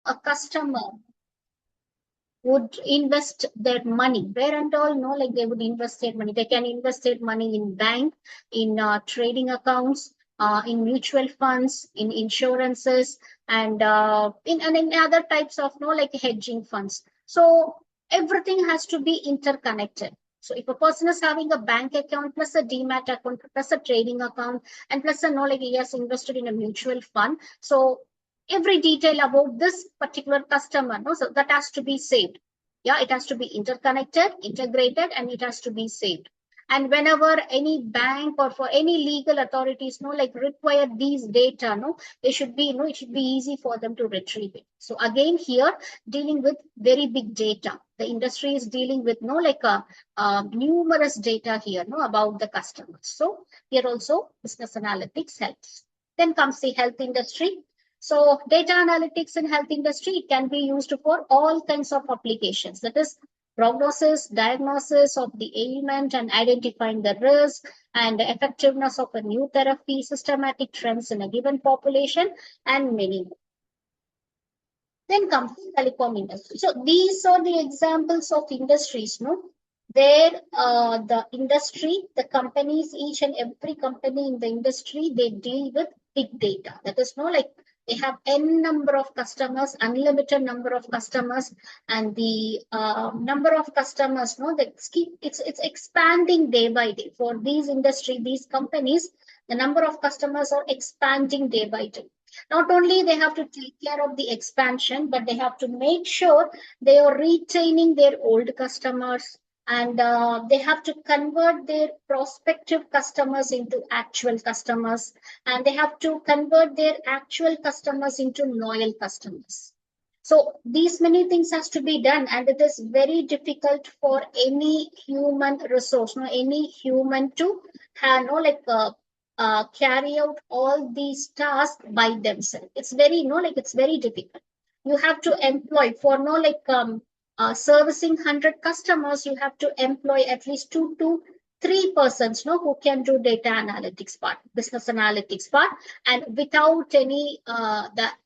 a customer would invest their money, where and all, no, like they would invest their money. They can invest their money in bank, in trading accounts, in mutual funds, in insurances, and in other types of, no, like hedging funds. So everything has to be interconnected. So if a person is having a bank account plus a demat account plus a trading account and plus a, no, like he has invested in a mutual fund, so every detail about this particular customer, no, so that has to be saved. Yeah, it has to be interconnected, integrated, and it has to be saved. And whenever any bank or for any legal authorities, no, like require these data, no, they should be, it should be easy for them to retrieve it. So again, here dealing with very big data, the industry is dealing with, no, like numerous data here, no, about the customers. So here also business analytics helps. Then comes the health industry. So data analytics in health industry, it can be used for all kinds of applications. That is prognosis, diagnosis of the ailment and identifying the risk and the effectiveness of a new therapy, systematic trends in a given population, and many more. Then comes the telecom industry. So these are the examples of industries, no? Where the industry, the companies, each and every company in the industry, they deal with big data. That is, no, like they have n number of customers, unlimited number of customers, and the number of customers, no, it's expanding day by day. For these industry, these companies, the number of customers are expanding day by day. Not only they have to take care of the expansion, but they have to make sure they are retaining their old customers, and they have to convert their prospective customers into actual customers, and they have to convert their actual customers into loyal customers. So these many things has to be done, and it is very difficult for any human resource, no, any human to have, no, like carry out all these tasks by themselves. It's very, no, like it's very difficult. You have to employ for, no, like servicing 100 customers, you have to employ at least 2 to 3 persons, no, who can do data analytics part, business analytics part, and without any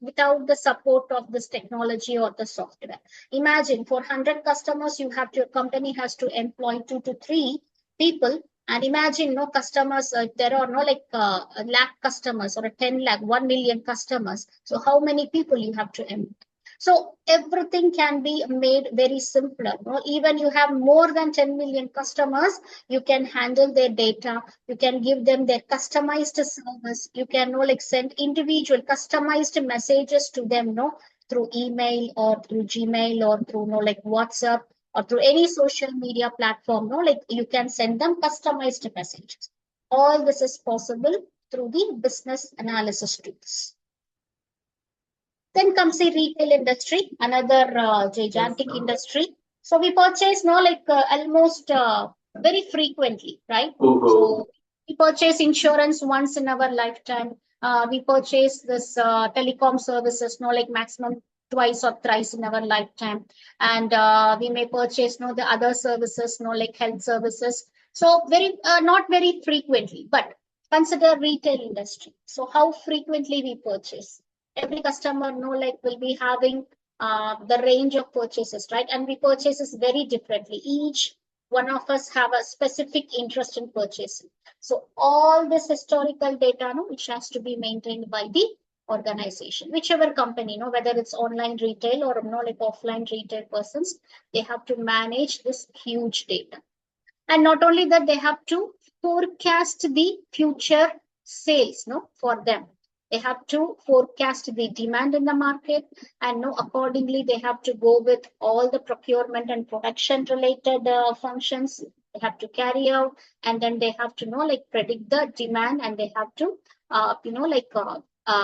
without the support of this technology or the software. Imagine for 100 customers, your company has to employ 2 to 3 people. And imagine, no, customers, there are no like a lakh customers or a 10 lakh, 1 million customers. So how many people you have to employ? So everything can be made very simpler. No? Even you have more than 10 million customers, you can handle their data. You can give them their customized service. You can, no, like send individual customized messages to them, no, through email or through Gmail or through, no, like WhatsApp or through any social media platform, no, like you can send them customized messages. All this is possible through the business analysis tools. Then comes the retail industry, another gigantic industry. So we purchase, no, like almost very frequently, right? So we purchase insurance once in our lifetime. We purchase this telecom services, no, like maximum twice or thrice in our lifetime. And we may purchase, no, the other services, no, like health services. So very not very frequently, but consider retail industry. So how frequently we purchase? Every customer, no, like will be having the range of purchases, right? And we purchases very differently. Each one of us have a specific interest in purchasing. So all this historical data, no, which has to be maintained by the organization, whichever company, no, whether it's online retail or, no, like offline retail persons, they have to manage this huge data. And not only that, they have to forecast the future sales, no, for them. They have to forecast the demand in the market, and, no, accordingly they have to go with all the procurement and production related functions they have to carry out, and then they have to, know, like predict the demand, and they have to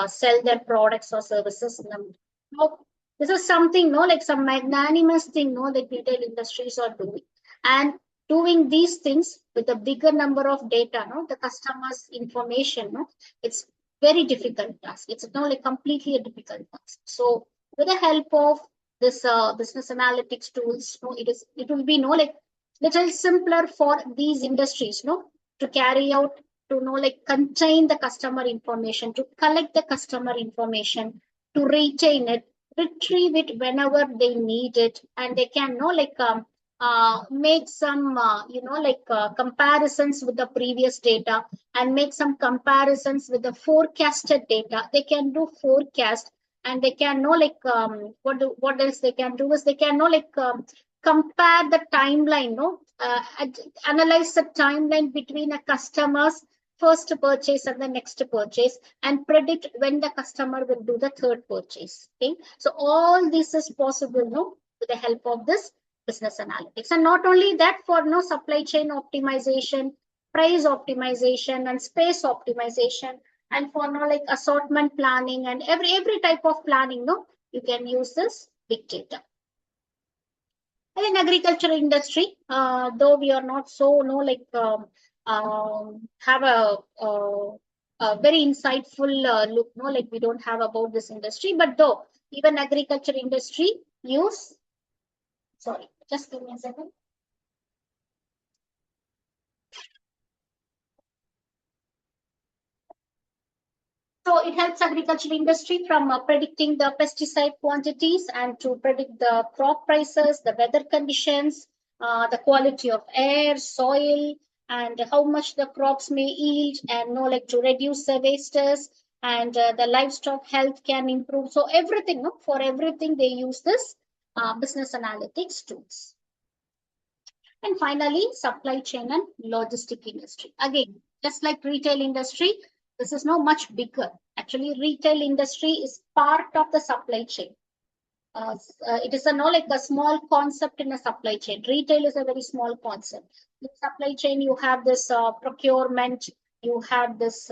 sell their products or services in the. So this is something, no, like some magnanimous thing, no, that retail industries are doing. And doing these things with a bigger number of data, no, the customers information, no, it's very difficult task. It's not like completely a difficult task. So with the help of this business analytics tools, no, it will be, no, like little simpler for these industries, no, to carry out, to, know, like contain the customer information, to collect the customer information, to retain it, retrieve it whenever they need it, and they can make some comparisons with the previous data, and make some comparisons with the forecasted data. They can do forecast, and they can know what else they can do is they can know compare the timeline, analyze the timeline between a customer's first purchase and the next purchase, and predict when the customer will do the third purchase. Okay, so all this is possible, no, with the help of this business analytics. And not only that, for no supply chain optimization, price optimization, and space optimization, and for no assortment planning, and every type of planning, no, you can use this big data. And in agricultural industry, though we are not so have a very insightful look, we don't have about this industry, but though even agriculture industry use, sorry, just give me a second. So it helps agricultural industry from predicting the pesticide quantities, and to predict the crop prices, the weather conditions, the quality of air, soil, and how much the crops may yield, and to reduce the wastes, and the livestock health can improve. So everything, no, for everything they use this business analytics tools. And finally, supply chain and logistic industry. Again, just like retail industry, this is now much bigger. Actually, retail industry is part of the supply chain. It is a small concept in a supply chain. Retail is a very small concept. In supply chain, you have this procurement, you have this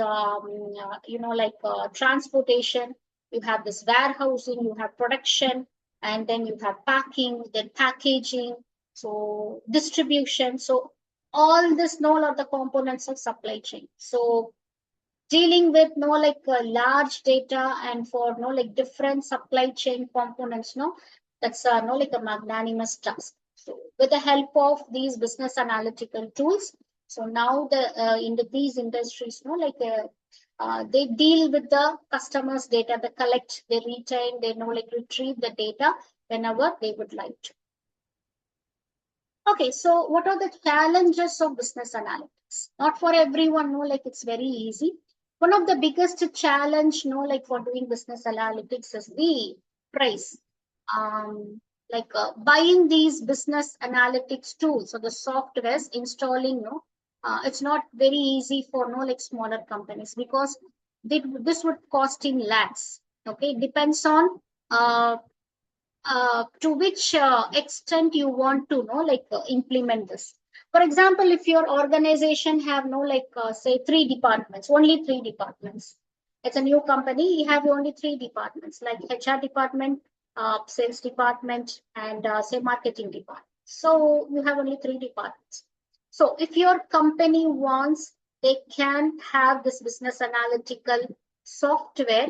transportation, you have this warehousing, you have production, and then you have packing, then packaging, so distribution. So all this, all are the components of supply chain. So dealing with large data, and for different supply chain components, that's a magnanimous task. So with the help of these business analytical tools, so now these industries, they deal with the customers data, they collect, they retain, they retrieve the data whenever they would like to. Okay, so what are the challenges of business analytics? Not for everyone, it's very easy. One of the biggest challenge, for doing business analytics is the price. Buying these business analytics tools or the softwares, installing, it's not very easy for smaller companies, because this would cost in lakhs. Okay, it depends on to which extent you want to implement this. For example, if your organization have say 3 departments, only 3 departments, it's a new company, you have only 3 departments, like HR department, sales department, and say marketing department. So you have only 3 departments. So if your company wants, they can have this business analytical software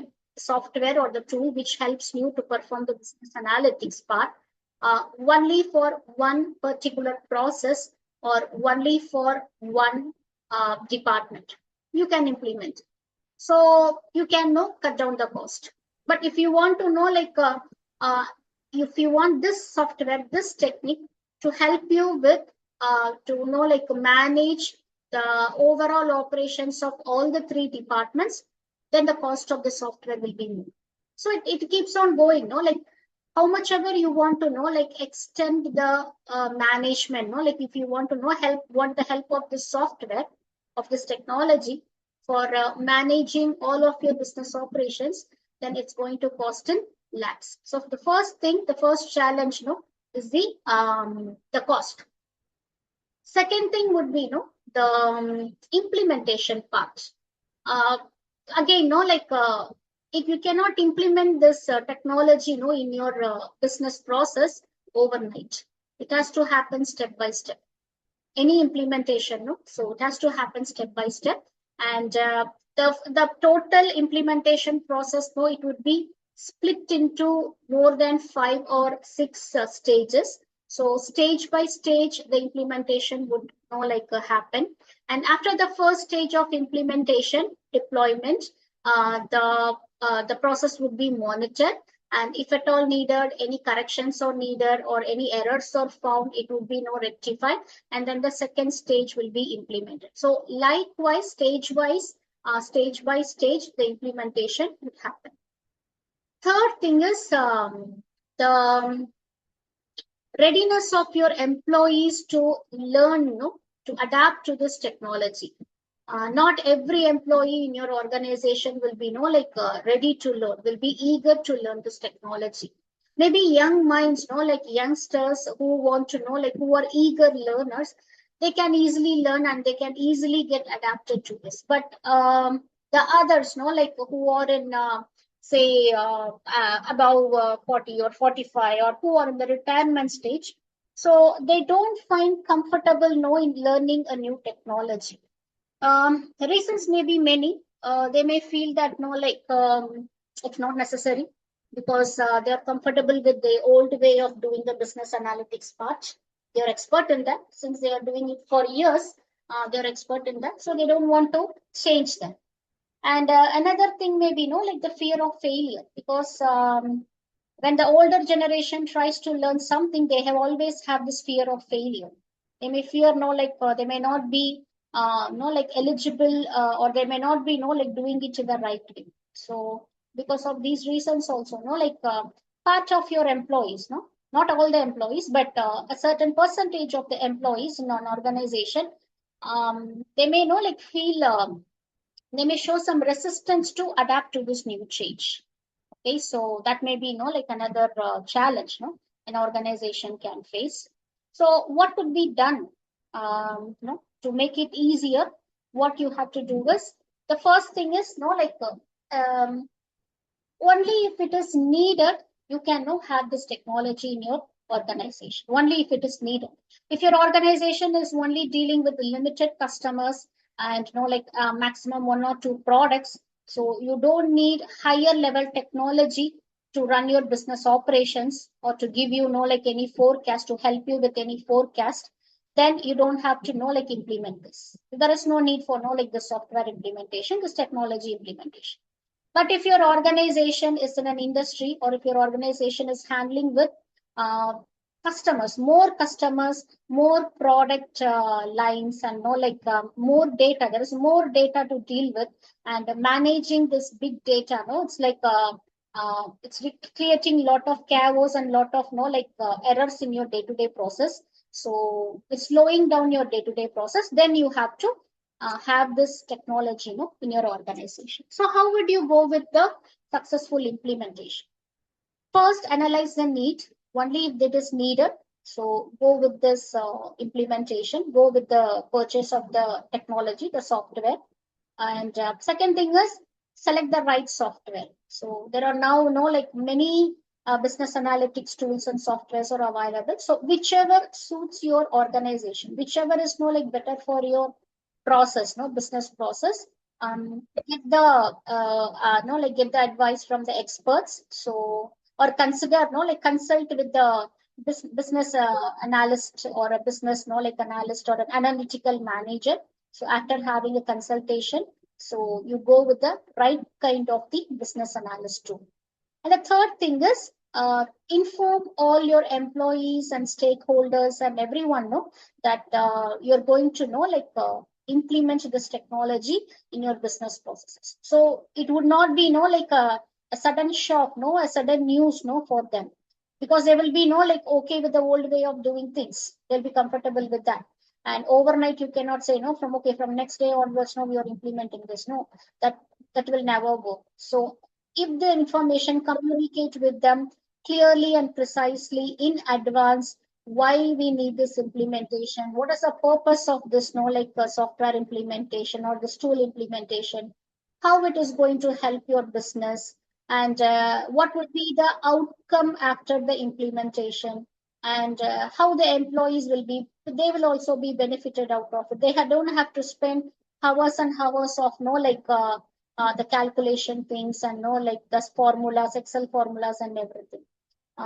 or the tool which helps you to perform the business analytics part, only for one particular process, or only for one department, you can implement. So you can cut down the cost. But if you want to know if you want this software, this technique to help you with to manage the overall operations of all the 3 departments, then the cost of the software will be more. So it keeps on going, how much ever you want to extend the management, if you want to want the help of this software, of this technology, for managing all of your business operations, then it's going to cost in lakhs. So the first challenge, is the cost. Second thing would be, the implementation part. Again, if you cannot implement this technology, in your business process overnight, it has to happen step by step. Any implementation, so it has to happen step by step. And the total implementation process, it would be split into more than 5 or 6 stages. So stage by stage, the implementation would happen. And after the first stage of implementation, deployment, the process would be monitored. And if at all needed, any corrections are needed or any errors are found, it will be rectified. And then the second stage will be implemented. So likewise, stage by stage, the implementation will happen. Third thing is the readiness of your employees to learn, to adapt to this technology. Not every employee in your organization will be, ready to learn, will be eager to learn this technology. Maybe young minds, like youngsters who want to know, like who are eager learners, they can easily learn and they can easily get adapted to this. But the others, like who are in, say, above 40 or 45, or who are in the retirement stage, so they don't find comfortable, in learning a new technology. The reasons may be many. They may feel that it's not necessary because they are comfortable with the old way of doing the business analytics part. They are expert in that since they are doing it for years. They are expert in that, so they don't want to change that. And another thing may be, like the fear of failure, because when the older generation tries to learn something, they have always have this fear of failure. They may fear, they may not be, like eligible, or they may not be, like doing it in the right way. So because of these reasons, also, part of your employees, not all the employees, but a certain percentage of the employees in an organization, they may, feel. They may show some resistance to adapt to this new change. Okay, so that may be, like another challenge, an organization can face. So what could be done, to make it easier? What you have to do is, the first thing is, only if it is needed, you can have this technology in your organization. Only if it is needed. If your organization is only dealing with limited customers and maximum one or two products, so you don't need higher level technology to run your business operations or to give you any forecast, to help you with any forecast, then you don't have to implement this. There is no need for the software implementation, this technology implementation. But if your organization is in an industry, or if your organization is handling with uh, customers, more product lines, and more data, there is more data to deal with, and managing this big data. No, it's it's creating lot of chaos and lot of errors in your day-to-day process. So it's slowing down your day-to-day process. Then you have to have this technology, in your organization. So how would you go with the successful implementation? First, analyze the need. Only if it is needed, so go with this implementation. Go with the purchase of the technology, the software. And second thing is, select the right software. So there are now many business analytics tools and softwares are available. So whichever suits your organization, whichever is better for your process, business process. Get the get the advice from the experts. So, or consider consult with the business analyst, or a business analyst, or an analytical manager. So after having a consultation, so you go with the right kind of the business analyst tool. And the third thing is, inform all your employees and stakeholders and everyone know that you're going to implement this technology in your business processes. So it would not be a sudden shock, a sudden news, for them, because they will be okay with the old way of doing things. They'll be comfortable with that. And overnight, you cannot say no, from next day onwards, no, we are implementing this. No, that will never work. So if the information, communicate with them clearly and precisely in advance why we need this implementation, what is the purpose of this, software implementation or this tool implementation, how it is going to help your business, and what would be the outcome after the implementation, and how the employees will be, they will also be benefited out of it. They don't have to spend hours and hours of the calculation things, and the formulas, Excel formulas and everything,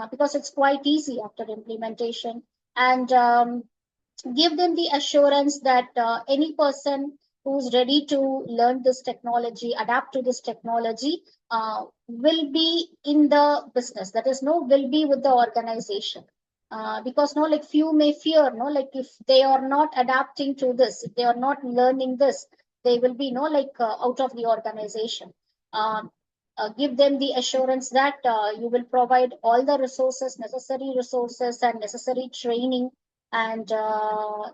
because it's quite easy after implementation. And give them the assurance that any person who's ready to learn this technology, adapt to this technology, will be in the business. That is, no, will be with the organization. Because no, like few may fear, no, like if they are not adapting to this, if they are not learning this, they will be no, like out of the organization. Um, give them the assurance that you will provide all the resources, necessary resources, and necessary training, and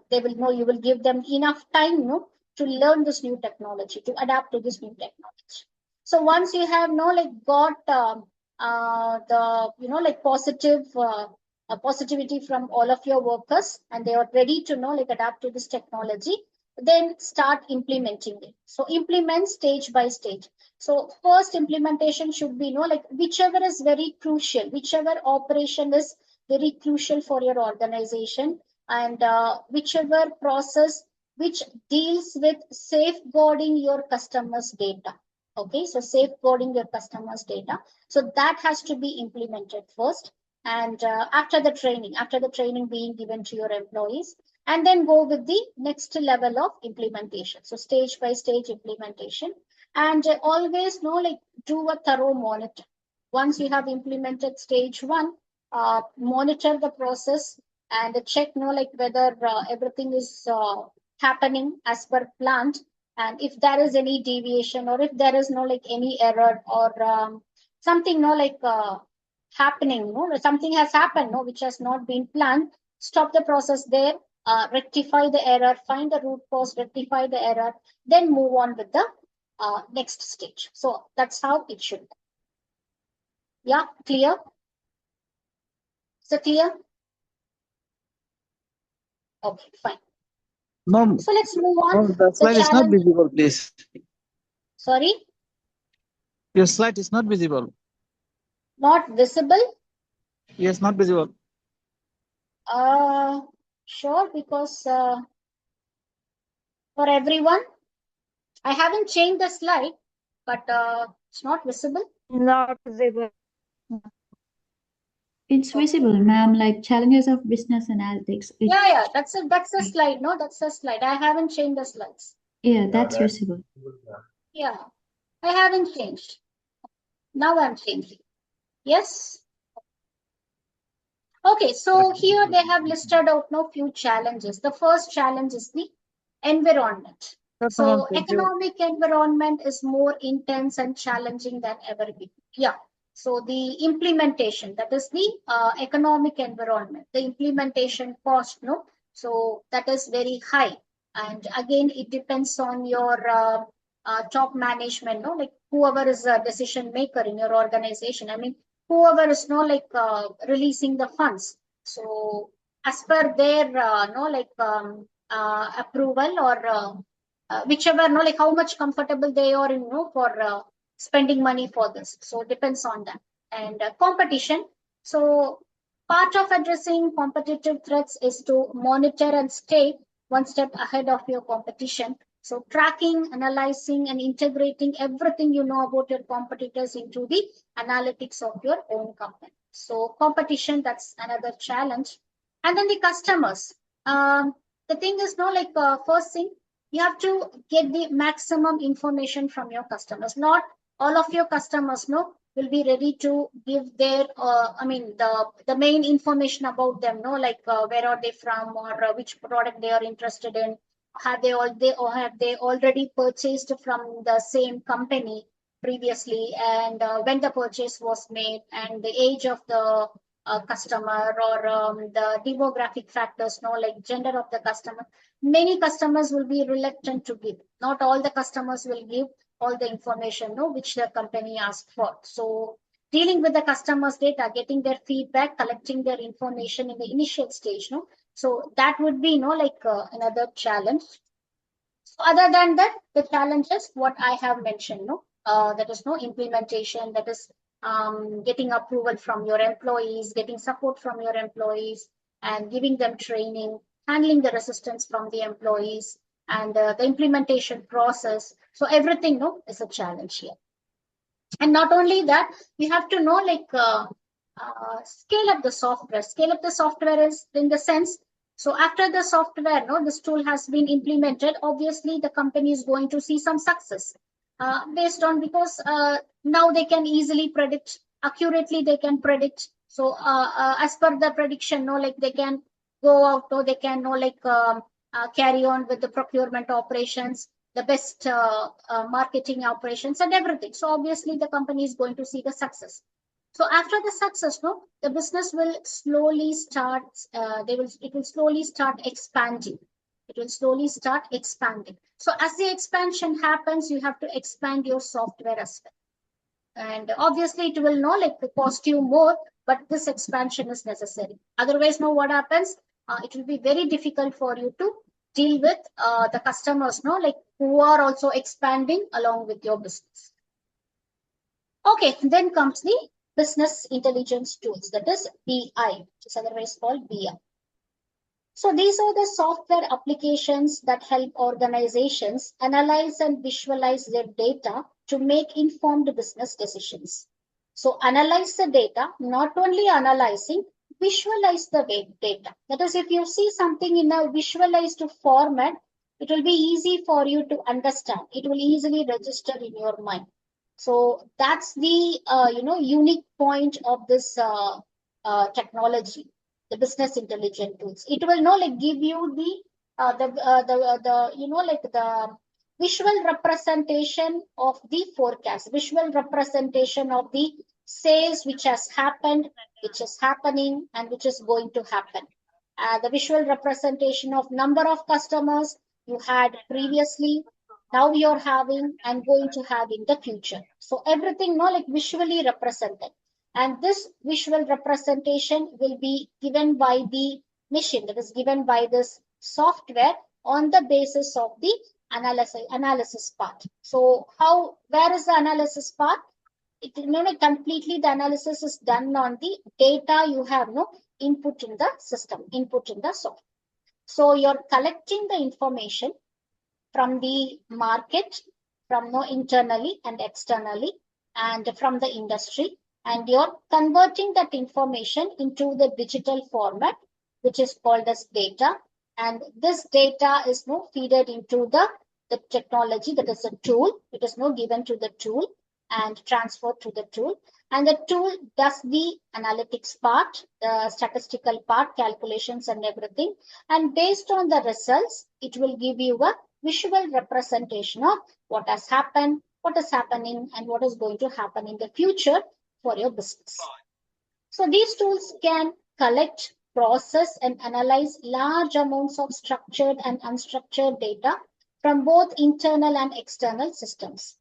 they will know you will give them enough time, no, to learn this new technology, to adapt to this new technology. So once you have no, like got the like positivity from all of your workers, and they are ready to know like adapt to this technology, then start implementing it. So implement stage by stage. So first implementation should be like whichever is very crucial, whichever operation is very crucial for your organization, and whichever process which deals with safeguarding your customers' data. Okay, so safeguarding your customers' data. So that has to be implemented first. And after the training being given to your employees, and then go with the next level of implementation. So stage by stage implementation, and always know like do a thorough monitor. Once you have implemented stage one, monitor the process and check like whether everything is happening as per planned, and if there is any deviation, or if there is no like any error, or something like happening, something has happened which has not been planned, stop the process there, rectify the error, find the root cause, rectify the error, then move on with the next stage. So that's how it should be. Yeah, clear? So clear? Okay, fine. No, So let's move no, on. the The slide is not challenge. visible, please. Sorry, Your slide is not visible. not visible. Yes, not visible. Uh, sure, because for everyone, I haven't changed the slide, but it's not visible. Not visible. It's Okay. visible, ma'am, like challenges of business analytics. Yeah, that's a slide. No, that's a slide. I haven't changed the slides. Yeah, that's visible. Yeah, I haven't changed. Now I'm changing. Yes. Okay, so here they have listed out no few challenges. The first challenge is the environment. So economic environment is more intense and challenging than ever before. Yeah. So the implementation, that is the economic environment, the implementation cost, no. So that is very high. And again, it depends on your top management, no, like whoever is a decision maker in your organization. I mean, whoever is no like releasing the funds. So as per their no like approval, or whichever no like how much comfortable they are in for spending money for this. So it depends on that. And competition. So part of addressing competitive threats is to monitor and stay one step ahead of your competition. So tracking, analyzing, and integrating everything you know about your competitors into the analytics of your own company. So competition, that's another challenge. And then the customers. The thing is, no, like first thing, you have to get the maximum information from your customers. Not all of your customers, no, will be ready to give their, I mean, the main information about them, no, like where are they from, or which product they are interested in. Have they already purchased from the same company previously, and when the purchase was made, and the age of the customer, or the demographic factors, no, like gender of the customer. Many customers will be reluctant to give. Not all the customers will give all the information, no, which the company asked for. So dealing with the customers' data, getting their feedback, collecting their information in the initial stage, no. So that would be, like another challenge. So other than that, the challenges what I have mentioned, no, that is no implementation, that is getting approval from your employees, getting support from your employees, and giving them training, handling the resistance from the employees, and the implementation process. So everything, no, is a challenge here. And not only that, we have to know like scale up the software. Scale up the software is in the sense So after the software, this tool has been implemented, obviously the company is going to see some success based on, because now they can easily predict accurately. They can predict. So as per the prediction, like they can go out, or they can carry on with the procurement operations, the best marketing operations and everything. So obviously the company is going to see the success. So after the success, the business will slowly start. It will slowly start expanding. It will slowly start expanding. So as the expansion happens, you have to expand your software as well. And obviously, it will cost you more, but this expansion is necessary. Otherwise, what happens? It will be very difficult for you to deal with the customers, who are also expanding along with your business. Okay, then comes the business intelligence tools, that is BI, which is otherwise called BI. So these are the software applications that help organizations analyze and visualize their data to make informed business decisions. So analyze the data, not only analyzing, visualize the data. That is, if you see something in a visualized format, it will be easy for you to understand. It will easily register in your mind. So that's the unique point of this technology, the business intelligence tools. It will give you the visual representation of the forecast, visual representation of the sales which has happened, which is happening, and which is going to happen. The visual representation of number of customers you had previously, now you're having, and going to have in the future. So everything visually represented. And this visual representation will be given by the machine, that is given by this software on the basis of the analysis part. So where is the analysis part? It completely the analysis is done on the data you have input in the system, input in the software. So you're collecting the information from the market, from internally and externally, and from the industry, and you're converting that information into the digital format, which is called as data. And this data is feeded into the technology, that is a tool. It is given to the tool and transferred to the tool. And the tool does the analytics part, the statistical part, calculations and everything. And based on the results, it will give you a visual representation of what has happened, what is happening, and what is going to happen in the future for your business. So these tools can collect, process, and analyze large amounts of structured and unstructured data from both internal and external systems.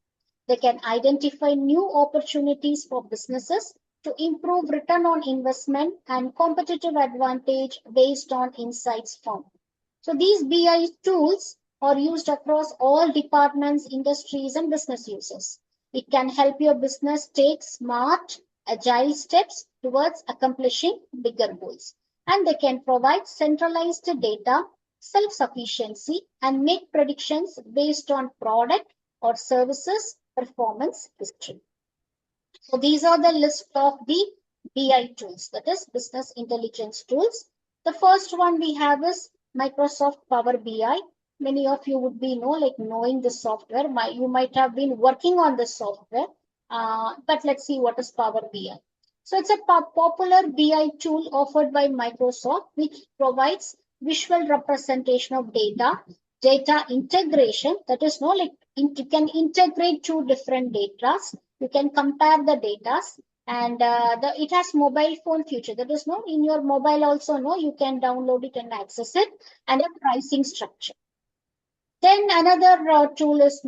They can identify new opportunities for businesses to improve return on investment and competitive advantage based on insights found. So these BI tools are used across all departments, industries, and business users. It can help your business take smart, agile steps towards accomplishing bigger goals. And they can provide centralized data, self-sufficiency, and make predictions based on product or services performance history. So these are the list of the BI tools, that is business intelligence tools. The first one we have is Microsoft Power BI. Many of you would be knowing the software. You might have been working on the software, but let's see what is Power BI. So it's a popular BI tool offered by Microsoft, which provides visual representation of data integration. That is you can integrate two different data. You can compare the data, and it has mobile phone feature. That is in your mobile also you can download it and access it, and a pricing structure. Then another tool is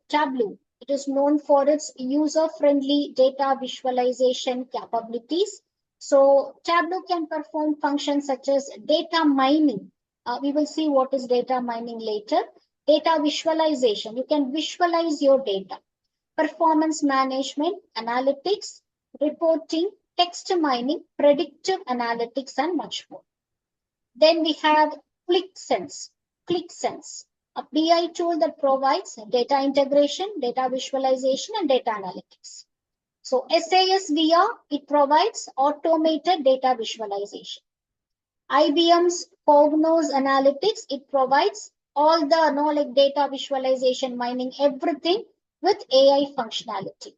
Tableau. It is known for its user-friendly data visualization capabilities. So Tableau can perform functions such as data mining. We will see what is data mining later. Data visualization. You can visualize your data. Performance management, analytics, reporting, text mining, predictive analytics, and much more. Then we have ClickSense. A BI tool that provides data integration, data visualization, and data analytics. So SAS VR, it provides automated data visualization. IBM's Cognos Analytics, it provides all the like data visualization, mining, everything with AI functionality.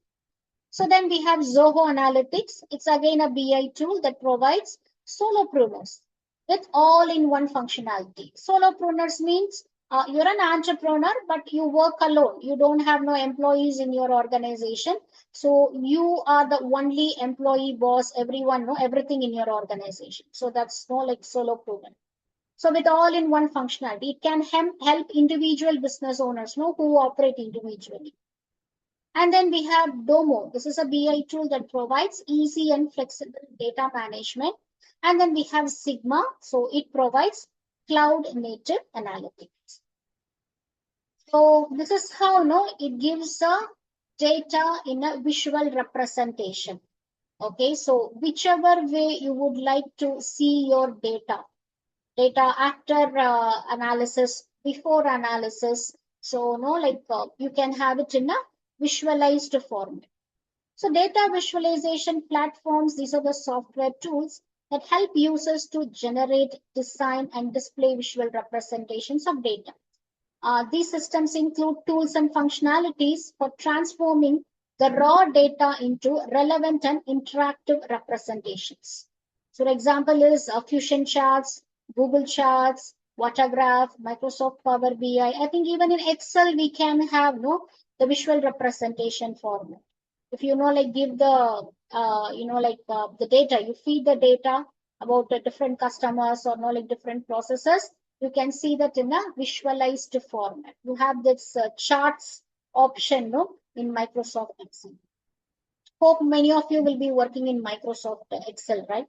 So then we have Zoho Analytics. It's again a BI tool that provides solopreneurs with all-in-one functionality. Solopreneurs means you're an entrepreneur, but you work alone. You don't have no employees in your organization. So you are the only employee boss. Everyone know everything in your organization. So that's no like solopreneur. So with all-in-one functionality, it can help individual business owners know who operate individually. And then we have Domo. This is a BI tool that provides easy and flexible data management. And then we have Sigma. So it provides cloud native analytics. So this is how it gives a data in a visual representation. Okay, so whichever way you would like to see your data after analysis, before analysis. So you can have it in a visualized format. So data visualization platforms, these are the software tools that help users to generate, design, and display visual representations of data. These systems include tools and functionalities for transforming the raw data into relevant and interactive representations. So, the example is Fusion Charts, Google Charts, Watergraph, Microsoft Power BI. I think even in Excel we can have the visual representation format. If like give the the data, you feed the data about the different customers or like different processes, you can see that in a visualized format. You have this charts option in Microsoft Excel. Hope many of you will be working in Microsoft Excel, right?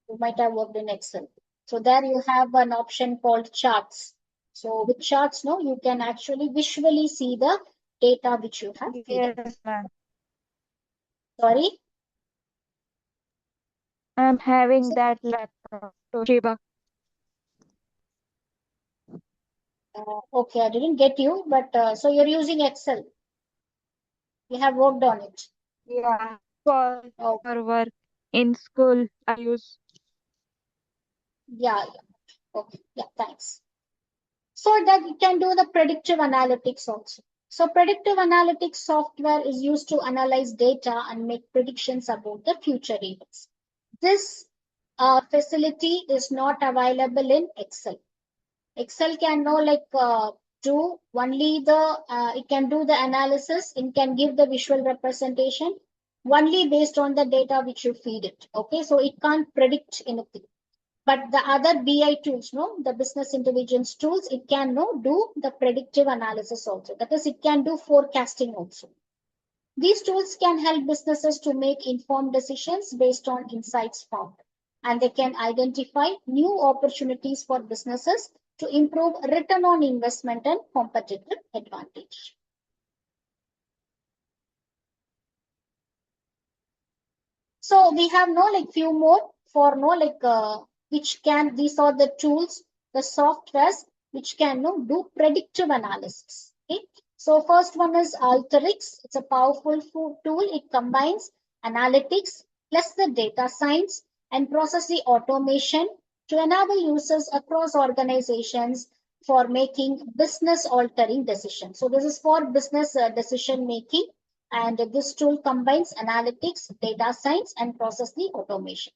You might have worked in Excel. So there you have an option called charts. So with charts, you can actually visually see the data which you have fed. Yes, ma'am. Sorry? I'm having that laptop, Toshiba. Okay, I didn't get you, but so you're using Excel. You have worked on it. Yeah, for Oh, work in school, I use. yeah. Okay, yeah, thanks. So that you can do the predictive analytics also. So predictive analytics software is used to analyze data and make predictions about the future events. This facility is not available in Excel. Excel can do only it can do the analysis, it can give the visual representation only based on the data which you feed it. Okay, so it can't predict anything. But the other BI tools, the business intelligence tools, it can do the predictive analysis also. That is, it can do forecasting also. These tools can help businesses to make informed decisions based on insights found. And they can identify new opportunities for businesses to improve return on investment and competitive advantage. So we have few more for which can, these are the tools, the softwares which can do predictive analysis. Okay. So first one is Alteryx. It's a powerful tool. It combines analytics plus the data science and process the automation to enable users across organizations for making business altering decisions. So this is for business decision making, and this tool combines analytics, data science, and process the automation.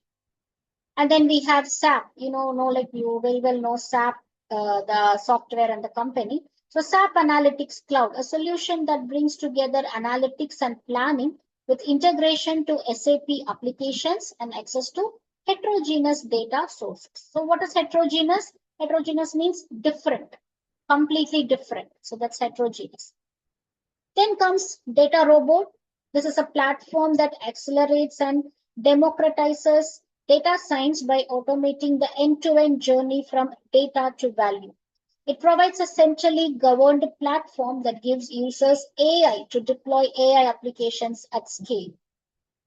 And then we have SAP. Like you very well know SAP, the software and the company. So SAP Analytics Cloud, a solution that brings together analytics and planning with integration to SAP applications and access to heterogeneous data sources. So what is heterogeneous? Heterogeneous means different, completely different. So that's heterogeneous. Then comes Data Robot. This is a platform that accelerates and democratizes data science by automating the end-to-end journey from data to value. It provides a centrally governed platform that gives users AI to deploy AI applications at scale.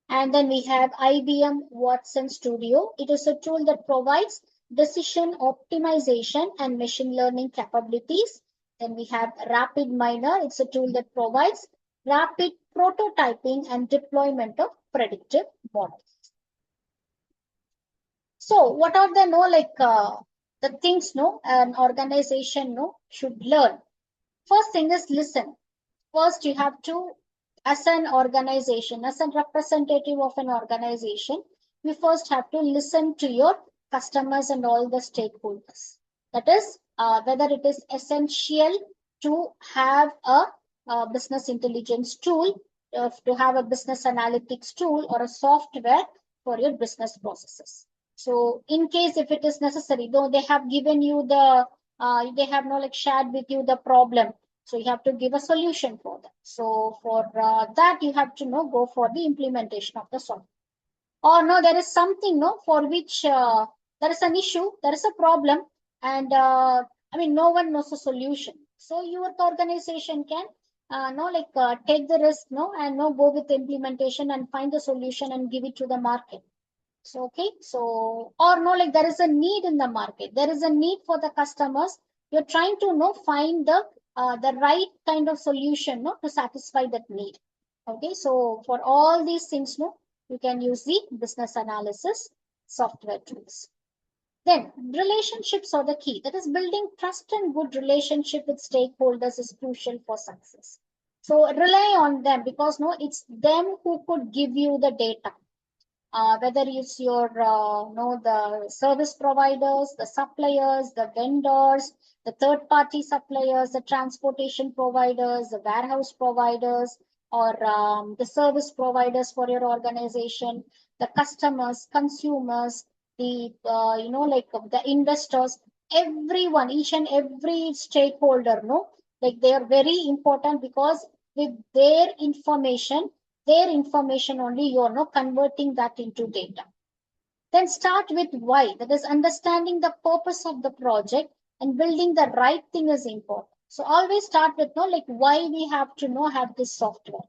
And then we have IBM Watson Studio. It is a tool that provides decision optimization and machine learning capabilities. Then we have Rapid Miner. It's a tool that provides rapid prototyping and deployment of predictive models. So what are the the things an organization should learn? First thing is listen. First, you have to, as an organization, as a representative of an organization, you first have to listen to your customers and all the stakeholders. That is, whether it is essential to have a business intelligence tool, to have a business analytics tool, or a software for your business processes. So, in case if it is necessary, though they have given you they have shared with you the problem, so you have to give a solution for that. So for that, you have to go for the implementation of the software. Or no, there is something for which there is an issue, there is a problem, and no one knows a solution. So your organization can take the risk and go with the implementation and find the solution and give it to the market. So okay, so or there is a need in the market. There is a need for the customers. You're trying to find the right kind of solution to satisfy that need. Okay, so for all these things you can use the business analysis software tools. Then relationships are the key. That is, building trust and good relationship with stakeholders is crucial for success. So rely on them, because it's them who could give you the data. Whether it's your the service providers, the suppliers, the vendors, the third party suppliers, the transportation providers, the warehouse providers, or the service providers for your organization, the customers, consumers, the the investors, everyone, each and every stakeholder, they are very important, because with their information only you're converting that into data. Then start with why. That is, understanding the purpose of the project and building the right thing is important. So always start with why we have to have this software,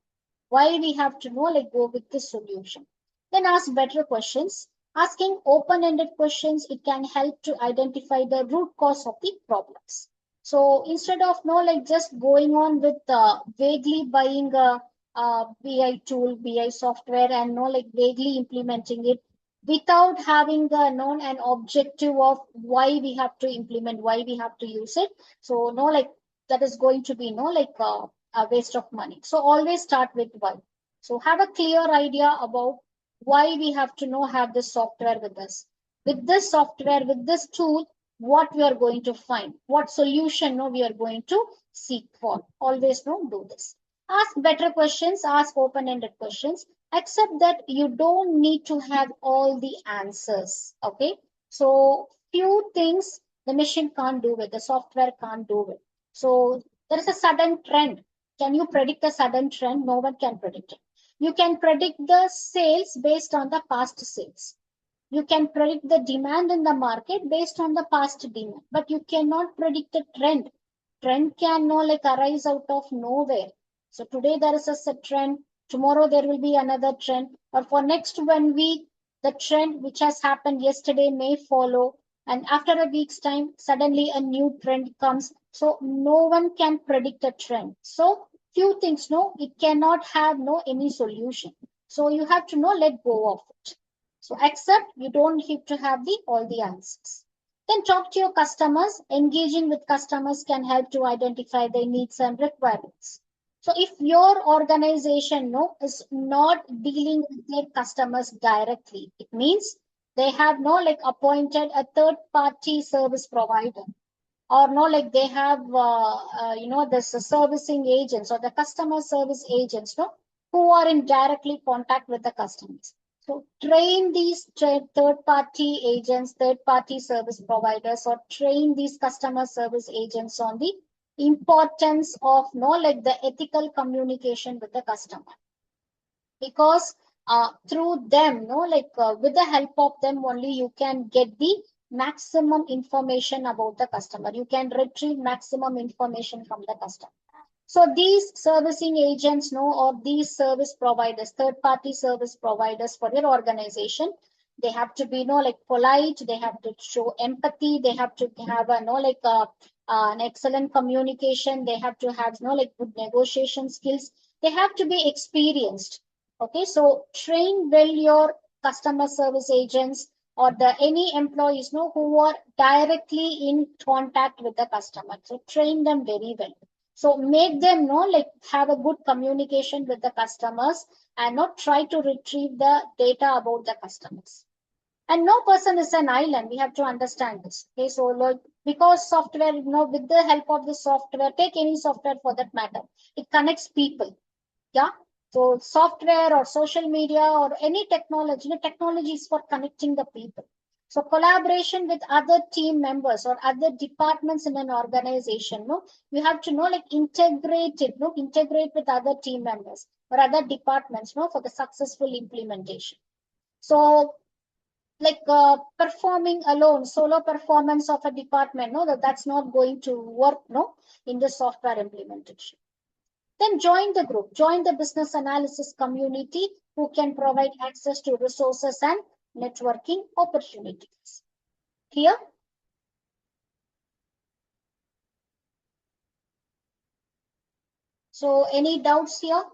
why we have to go with this solution. Then ask better questions. Asking open-ended questions, it can help to identify the root cause of the problems. So instead of just going on with vaguely buying a BI tool, BI software, and vaguely implementing it without having the known an objective of why we have to implement, why we have to use it. So that is going to be a waste of money. So always start with why. So have a clear idea about why we have to have this software with us. With this software, with this tool, what we are going to find, what solution we are going to seek for. Always do this. Ask better questions, ask open-ended questions. Accept that you don't need to have all the answers. Okay, so few things the machine can't do it, the software can't do it. So there is a sudden trend. Can you predict a sudden trend? No one can predict it. You can predict the sales based on the past sales. You can predict the demand in the market based on the past demand, but you cannot predict the trend. Trend can arise out of nowhere. So today there is a set trend, tomorrow there will be another trend, or for next 1 week, the trend which has happened yesterday may follow, and after a week's time, suddenly a new trend comes. So no one can predict a trend. So few things, it cannot have any solution. So you have to let go of it. So accept you don't have to have all the answers. Then talk to your customers. Engaging with customers can help to identify their needs and requirements. So if your organization is not dealing with their customers directly, it means they have appointed a third party service provider, or they have this servicing agents or the customer service agents who are in directly contact with the customers. So train these third party agents, third party service providers, or train these customer service agents on the importance of the ethical communication with the customer, because through them with the help of them only you can get the maximum information about the customer. You can retrieve maximum information from the customer. So these servicing agents or these service providers, third party service providers for your organization, they have to be polite, they have to show empathy, they have to have an excellent communication, they have to have good negotiation skills, they have to be experienced. Okay, so train well your customer service agents, or the any employees who are directly in contact with the customer. So train them very well. So make them have a good communication with the customers and not try to retrieve the data about the customers. And no person is an island. We have to understand this. Okay, so because software, with the help of the software, take any software for that matter, it connects people. Yeah. So software or social media or any technology, technology is for connecting the people. So collaboration with other team members or other departments in an organization, you have to integrate it, integrate with other team members or other departments, for the successful implementation. So performing alone, solo performance of a department, that's not going to work, in the software implementation. Then join the group, join the business analysis community who can provide access to resources and networking opportunities. Clear? So any doubts here?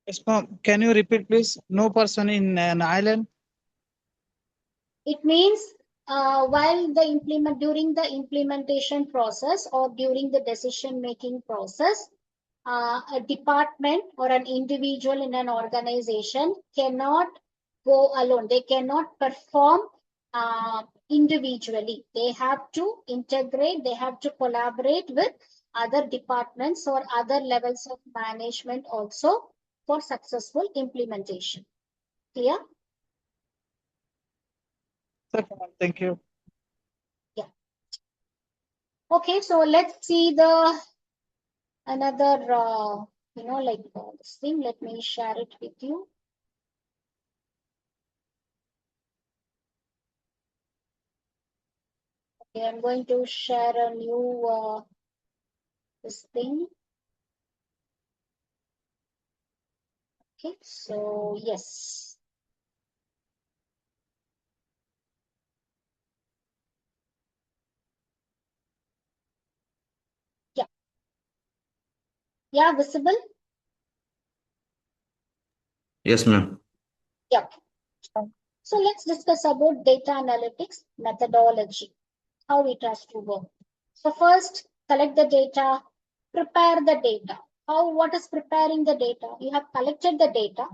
Yes, ma'am. Can you repeat, please? No person in an island. It means during the implementation process or during the decision making process, a department or an individual in an organization cannot go alone. They cannot perform individually. They have to integrate, they have to collaborate with other departments or other levels of management also for successful implementation. Clear? Okay, ma'am. Thank you. Yeah. Okay, so let's see the another this thing. Let me share it with you. Okay, I'm going to share a new this thing. Okay, so yes. Yeah. Yeah, visible? Yes, ma'am. Yeah. So let's discuss about data analytics methodology, how it has to work. So first, collect the data, prepare the data. What is preparing the data? You have collected the data.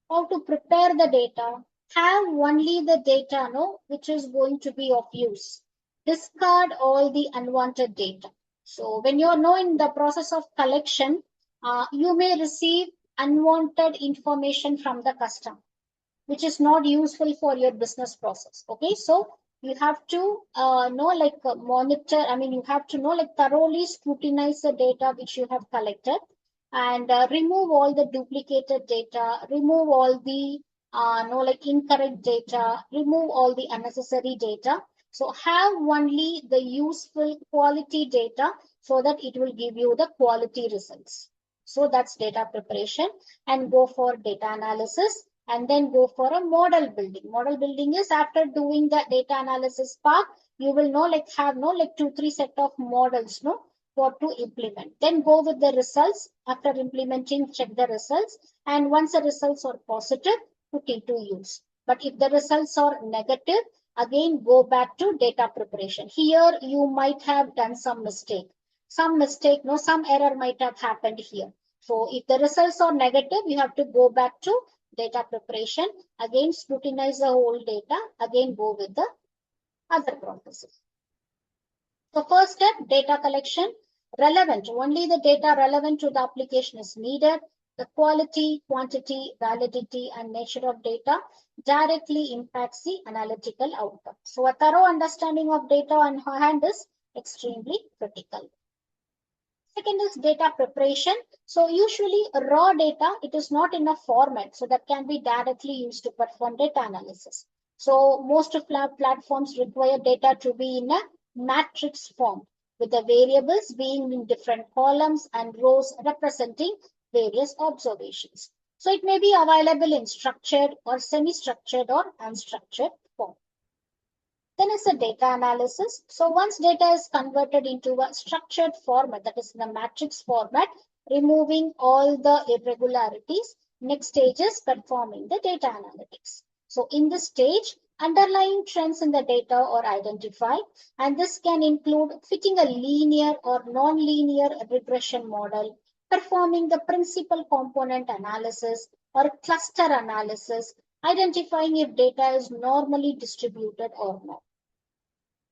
How to prepare the data? Have only the data, which is going to be of use. Discard all the unwanted data. So when you are in the process of collection, you may receive unwanted information from the customer, which is not useful for your business process. Okay, so you have to monitor. I mean, you have to thoroughly scrutinize the data which you have collected and remove all the duplicated data, remove all the incorrect data, remove all the unnecessary data. So have only the useful quality data so that it will give you the quality results. So that's data preparation, and go for data analysis, and then go for a model building. Model building is after doing the data analysis part, you will have 2-3 set of models for to implement. Then go with the results. After implementing, check the results, and once the results are positive, put into use. But if the results are negative, again go back to data preparation. Here you might have done some mistake. Some error might have happened here. So if the results are negative, you have to go back to data preparation, again scrutinize the whole data, again go with the other processes. So first step, data collection. Relevant, only the data relevant to the application is needed. The quality, quantity, validity, and nature of data directly impacts the analytical outcome. So a thorough understanding of data on hand is extremely critical. Second is data preparation. So usually raw data, it is not in a format, so that can be directly used to perform data analysis. So most of platforms require data to be in a matrix form, with the variables being in different columns and rows representing various observations. So it may be available in structured or semi-structured or unstructured form. Then is the data analysis. So once data is converted into a structured format, that is in a matrix format, removing all the irregularities, Next stage is performing the data analytics. So in this stage, underlying trends in the data are identified, and this can include fitting a linear or non-linear regression model, performing the principal component analysis or cluster analysis, identifying if data is normally distributed or not.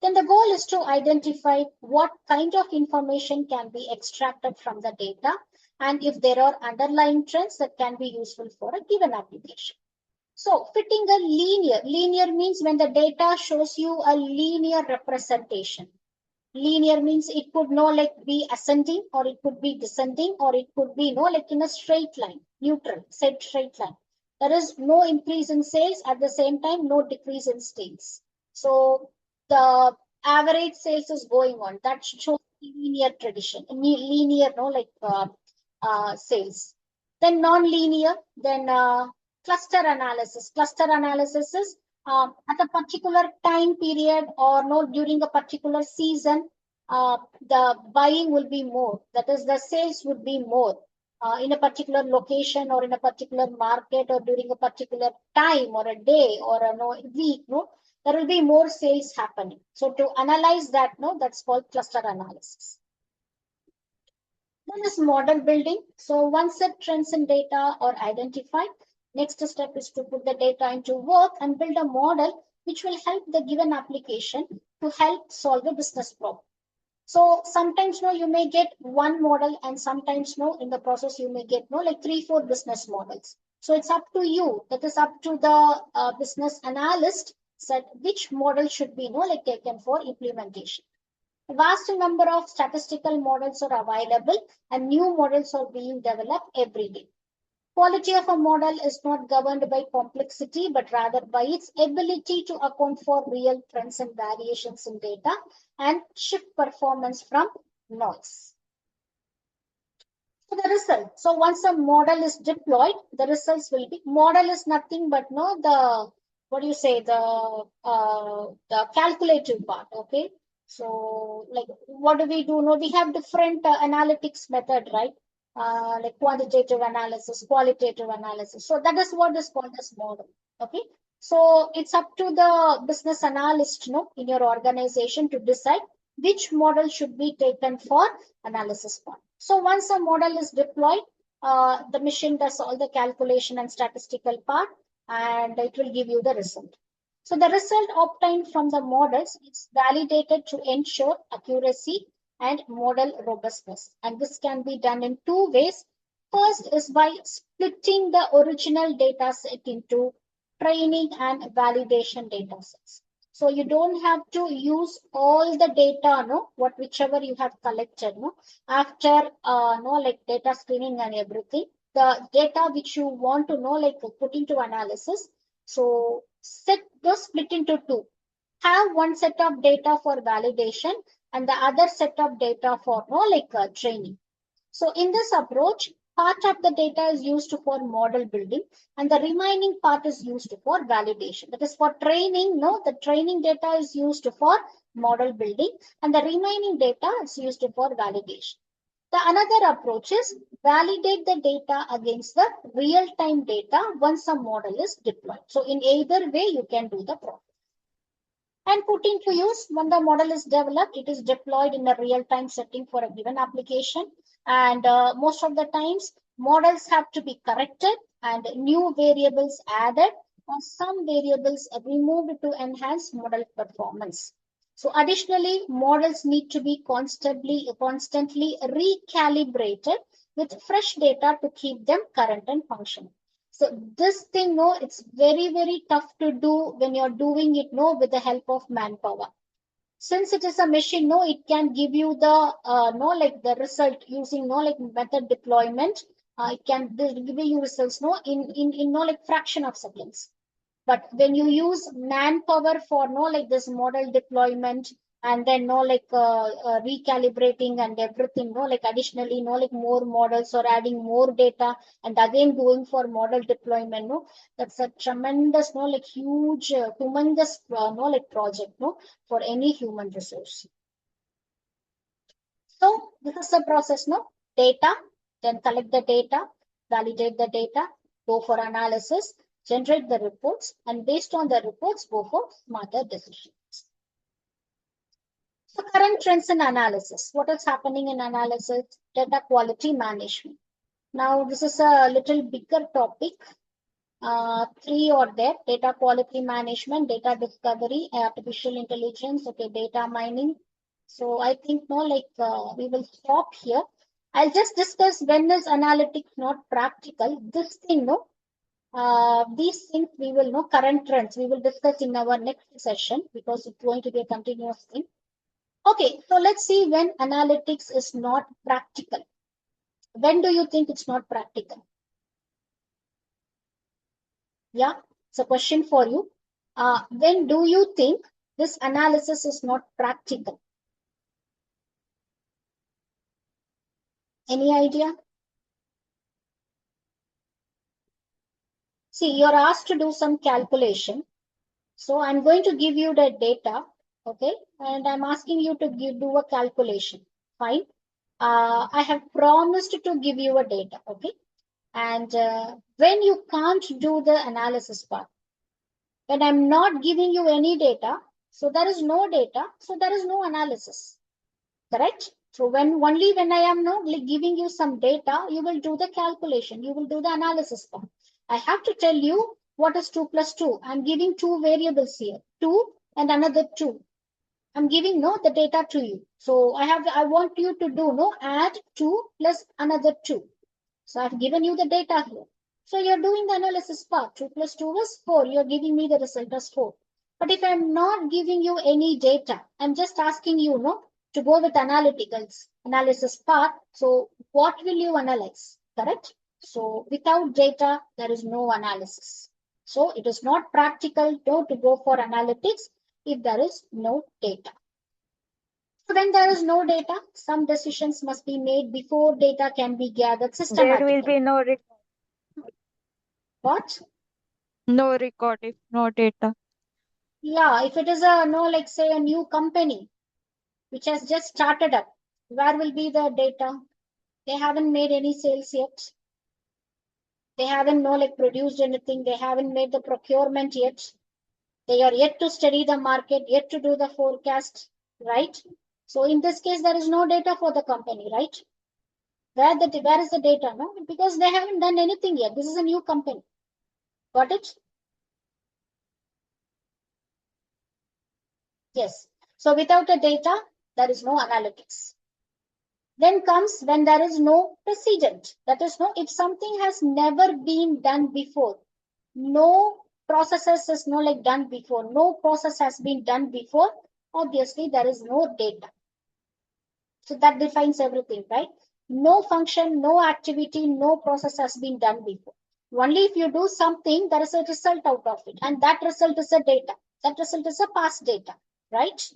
Then the goal is to identify what kind of information can be extracted from the data and if there are underlying trends that can be useful for a given application. So fitting a linear means when the data shows you a linear representation. Linear means it could be ascending or it could be descending or it could be like in a straight line, neutral, straight line. There is no increase in sales, at the same time, no decrease in sales. So the average sales is going on. That shows linear tradition, linear, sales. Then non-linear, then cluster analysis. Cluster analysis is at a particular time period or no during a particular season, the buying will be more. That is, the sales would be more in a particular location or in a particular market or during a particular time or a day or a week. There will be more sales happening. So to analyze that, that's called cluster analysis. Then is model building. So once the trends in data are identified, next step is to put the data into work and build a model which will help the given application to help solve a business problem. So sometimes you may get one model and sometimes in the process you may get like 3-4 business models. So it's up to you. That is up to the business analyst said which model should be taken for implementation. A vast number of statistical models are available and new models are being developed every day. Quality of a model is not governed by complexity, but rather by its ability to account for real trends and variations in data and shift performance from noise. So the result. So once a model is deployed, the results will be, model is nothing but the calculative part. Okay. So like what do we do? We have different analytics method, right? Like quantitative analysis, qualitative analysis. So that is what is called as model. Okay. So it's up to the business analyst, in your organization to decide which model should be taken for analysis part. So once a model is deployed, the machine does all the calculation and statistical part, and it will give you the result. So the result obtained from the models is validated to ensure accuracy and model robustness. And this can be done in 2 ways. First is by splitting the original data set into training and validation data sets. So you don't have to use all the data, whichever you have collected, after like data screening and everything. The data which you want to put into analysis. So set the split into 2. Have one set of data for validation and the other set of data for training. So in this approach, part of the data is used for model building and the remaining part is used for validation. That is for training, the training data is used for model building and the remaining data is used for validation. The another approach is validate the data against the real-time data once a model is deployed. So in either way, you can do the process. And put into use when the model is developed, it is deployed in a real-time setting for a given application. And most of the times, models have to be corrected and new variables added or some variables removed to enhance model performance. So additionally, models need to be constantly recalibrated with fresh data to keep them current and functional. So this thing, it's very, very tough to do when you're doing it, with the help of manpower. Since it is a machine, it can give you the, the result using, method deployment. It can give you results, in fraction of seconds. But when you use manpower for this model deployment and then recalibrating and everything, additionally more models or adding more data and again going for model deployment, that's a tremendous huge humongous project for any human resource. So this is the process, data, then collect the data, validate the data, Go for analysis, generate the reports, and based on the reports, go for smarter decisions. So current trends in analysis. What is happening in analysis? Data quality management. Now, this is a little bigger topic. Three are there: data quality management, data discovery, artificial intelligence, okay, data mining. So I think we will stop here. I'll just discuss when is analytics not practical. This thing, these things we will know, current trends we will discuss in our next session because it's going to be a continuous thing. Okay, so let's see when analytics is not practical. When do you think it's not practical? Yeah, it's a question for you. When do you think this analysis is not practical? Any idea? See, you're asked to do some calculation. So I'm going to give you the data, okay? And I'm asking you to do a calculation. Fine. I have promised to give you a data, okay? And when you can't do the analysis part, when I'm not giving you any data, so there is no data, so there is no analysis, correct? So only when I am not giving you some data, you will do the calculation, you will do the analysis part. I have to tell you what is 2 plus 2. I'm giving two variables here, 2 and another 2. I'm giving the data to you. So I want you to do add 2 plus another 2. So I've given you the data here. So you're doing the analysis part. 2 plus 2 is 4. You're giving me the result as 4. But if I'm not giving you any data, I'm just asking you to go with analysis part. So what will you analyze? Correct? So without data, there is no analysis. So it is not practical to go for analytics if there is no data. So when there is no data, some decisions must be made before data can be gathered systematically. There will be no record. What? No record if no data. Yeah, if it is say a new company which has just started up, where will be the data? They haven't made any sales yet. They haven't produced anything. They haven't made the procurement yet. They are yet to study the market, yet to do the forecast, right? So in this case, there is no data for the company, right? Where is the data? No, because they haven't done anything yet. This is a new company. Got it? Yes. So without the data, there is no analytics. Then comes when there is no precedent. That is, if something has never been done before, no processes is done before, no process has been done before, obviously there is no data. So that defines everything, right? No function, no activity, no process has been done before. Only if you do something, there is a result out of it. And that result is a data. That result is a past data, right?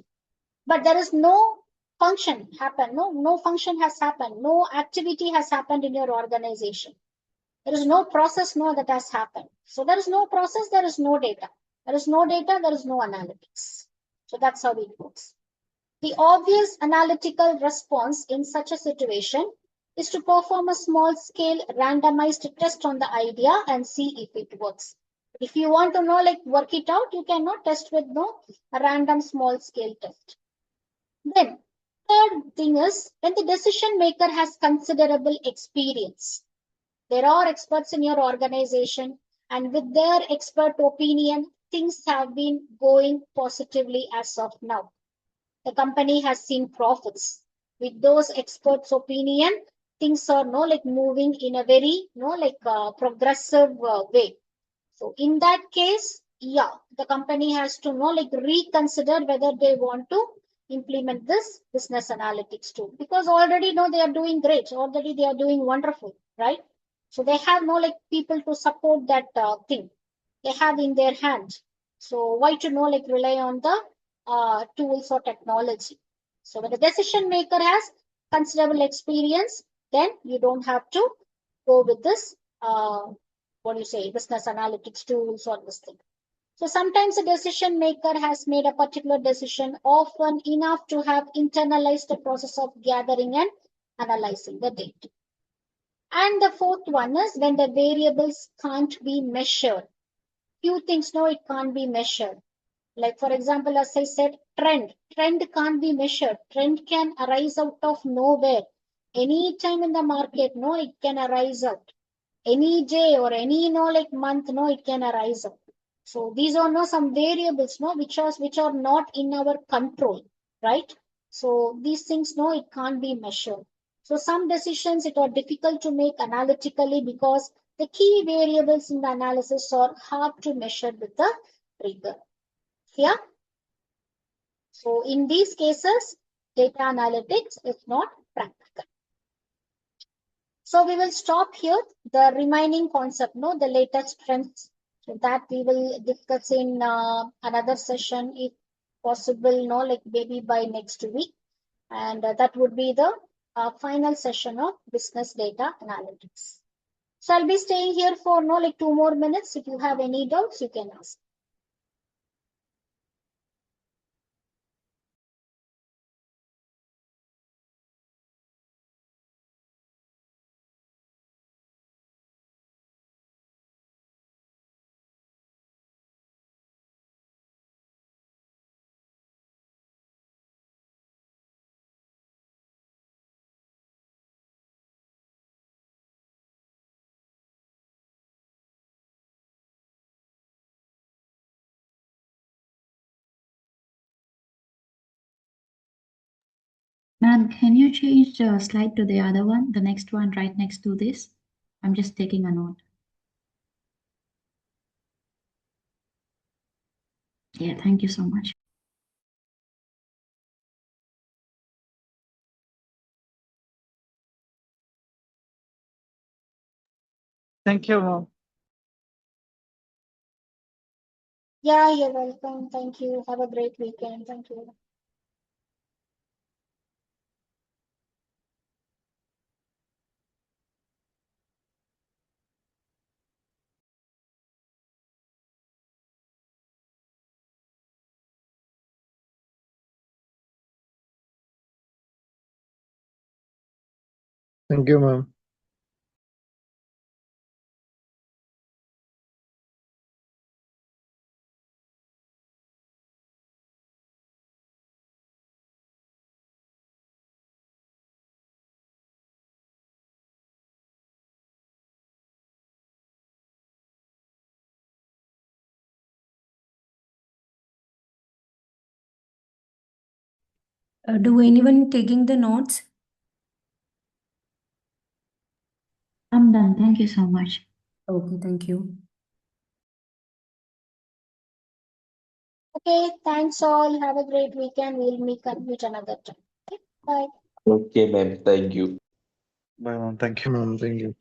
But there is no function happen. No function has happened. No activity has happened in your organization. There is no process that has happened. So there is no process, there is no data. There is no data, there is no analytics. So that's how it works. The obvious analytical response in such a situation is to perform a small-scale randomized test on the idea and see if it works. If you want to work it out, you cannot test with a random small-scale test. Then, third thing is when the decision maker has considerable experience. There are experts in your organization, and with their expert opinion, things have been going positively as of now. The company has seen profits. With those experts' opinion, things are moving in a very progressive way. So in that case, yeah, the company has to reconsider whether they want to implement this business analytics tool, because already they are doing great. Already they are doing wonderful, right? So they have people to support that thing. They have in their hand. So why to rely on the tools or technology? So when the decision maker has considerable experience, then you don't have to go with this business analytics tools or this thing. So sometimes a decision maker has made a particular decision often enough to have internalized the process of gathering and analyzing the data. And the fourth one is when the variables can't be measured. Few things, no, it can't be measured. Like for example, as I said, trend can't be measured. Trend can arise out of nowhere. Any time in the market, no, it can arise out. Any day or any, like month, no, it can arise out. So these are no some variables, no, which are not in our control, right? So these things, no, it can't be measured. So some decisions it are difficult to make analytically because the key variables in the analysis are hard to measure with the rigor. Yeah. So in these cases, data analytics is not practical. So we will stop here. The remaining concept, no, the latest trends, so that we will discuss in another session if possible, no, like maybe by next week. And that would be the final session of business data analytics. So I'll be staying here for no, like 2 more minutes. If you have any doubts, you can ask. Ma'am, can you change the slide to the other one, the next one right next to this? I'm just taking a note. Yeah, thank you so much. Thank you, ma'am. Yeah, you're welcome. Thank you. Have a great weekend. Thank you. Thank you, ma'am. Do anyone taking the notes? I'm done. Thank you so much. Okay, thank you. Okay, thanks all. Have a great weekend. We'll meet another time. Okay, bye. Okay, ma'am. Thank you. Bye, ma'am. Thank you, ma'am. Thank you.